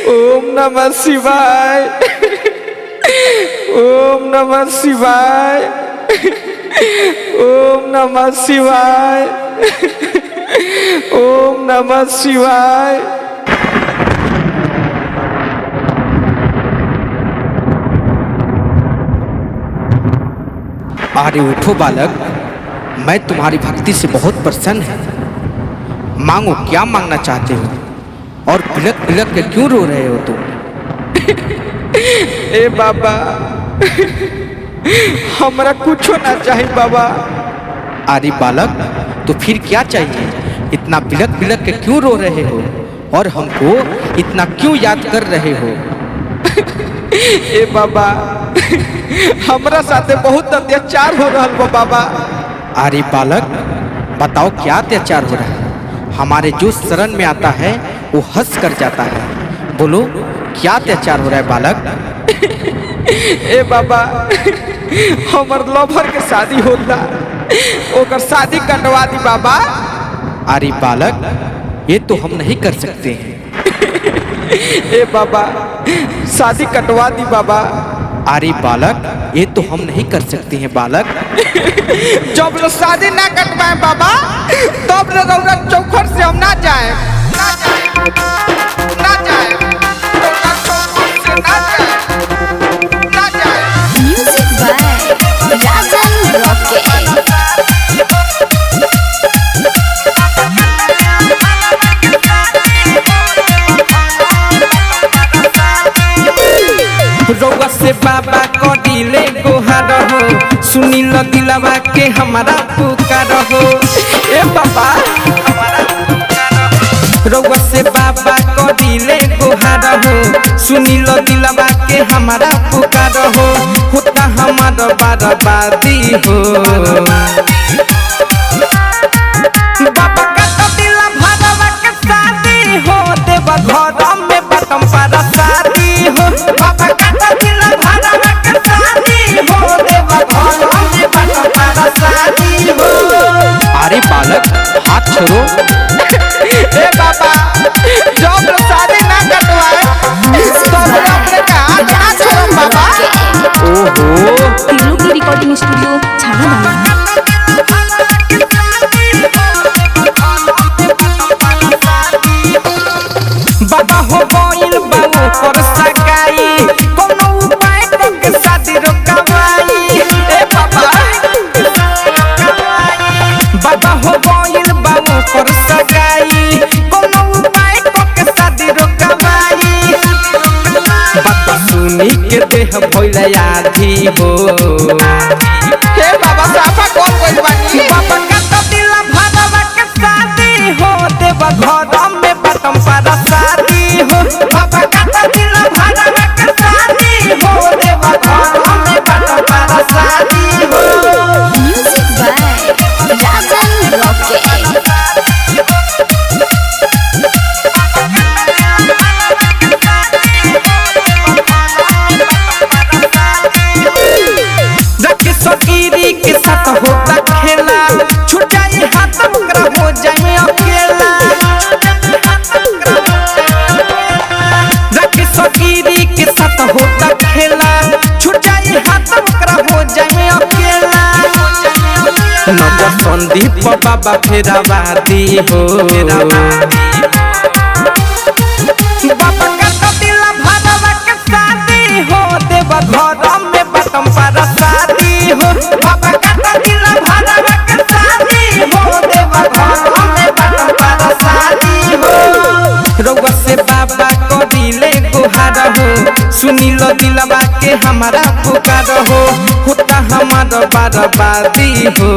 ओम नमः शिवाय। ओम नमः शिवाय। ओम नमः शिवाय। ओम नमः शिवाय। अरे उठो बालक, मैं तुम्हारी भक्ति से बहुत प्रसन्न है। मांगो, क्या मांगना चाहते हो? और बिलक बिलक के क्यों रो रहे हो तुम? ए बाबा, हमरा कुछ ना चाहिए बाबा। अरे बालक, तो फिर क्या चाहिए? इतना बिलक बिलक के क्यों रो रहे हो और हमको इतना क्यों याद कर रहे हो? ए बाबा, हमरा साथे बहुत अत्याचार हो रहा है बाबा। अरे बालक, बताओ क्या अत्याचार हो रहा है? हमारे जो शरण में आता है वो हंस कर जाता है। बोलो, क्या अत्याचार हो रहा है बालक? ए बाबा, हमर लवर के शादी होला, ओकर शादी कटवा दी बाबा। अरे बालक, ये तो हम नहीं कर सकते हैं। ए बाबा, शादी कटवा दी बाबा। अरे बालक, ये तो हम नहीं कर सकते हैं बालक। जब लोग शादी ना कटवाए बाबा, तब रौरा चौखट से हम ना जाए, ना जाए, ना जाए, रौरा चौखट से ना जाए, ना जाए। Music by Rajan Rocket. रउआ से बाबा को दिले गोहार हो, सुनी लो दिलवा के हमारा पुकार हो। ए बाबा, रउआ से बाबा को दिले गोहार हो, सुनी लो दिलवा के हमारा पुकार हो। होता हमारा बर्बादी हो। बाबा का तो दिल भरवा के शादी हो, देवा घर में बटम पर शादी हो। बाबा का तो दिल भरवा के शादी हो, देवा घर में बटम पर शादी हो। अरे बालक, हाथ छोड़ो। ए बाबा, जब लोग शादी ना कटवाए तो अपने का हाथ छोड़ो बाबा। ओहो, तीनों की रिकॉर्डिंग स्टूडियो छाना। बाबा हो गइल बाबू पर सगाई, कोनो उपाय करके शादी रोकवाई। ए बाबा, बाबा हो गइल बाबू पर सगाई, कोनो उपाय करके शादी रोकवाई। बाबा सुनी के देह भइल आधी हो। हे बाबा, साफा कौन गइल बानी? बाबा का तो दिल भरवा के शादी हो, देवा घर में बटम पर शादी हो। बाबा का तो दिल भरवा के शादी हो, देवा घर में बटम पर शादी हो। Music by Rajan Rocket. सकीरी के साथ होता खेला, छूट जाए हाथ ओकरा हो जाए अकेला। सकीरी के साथ होता खेला, छूट जाए हाथ ओकरा हो जाए अकेला। नजर संदीप बाबा फेरावादी हो। बाबा का तो दिल भरवा के शादी हो, देवा घर में बटम पर शादी हो। बाबा का तो दिल भरवा के शादी हो, देवा घर में बटम पर शादी हो। रउआ से बाबा को दिले गुहार हो, सुनी लो दिलवा के हमारा पुकार हो। होता हमारा बर्बादी हो।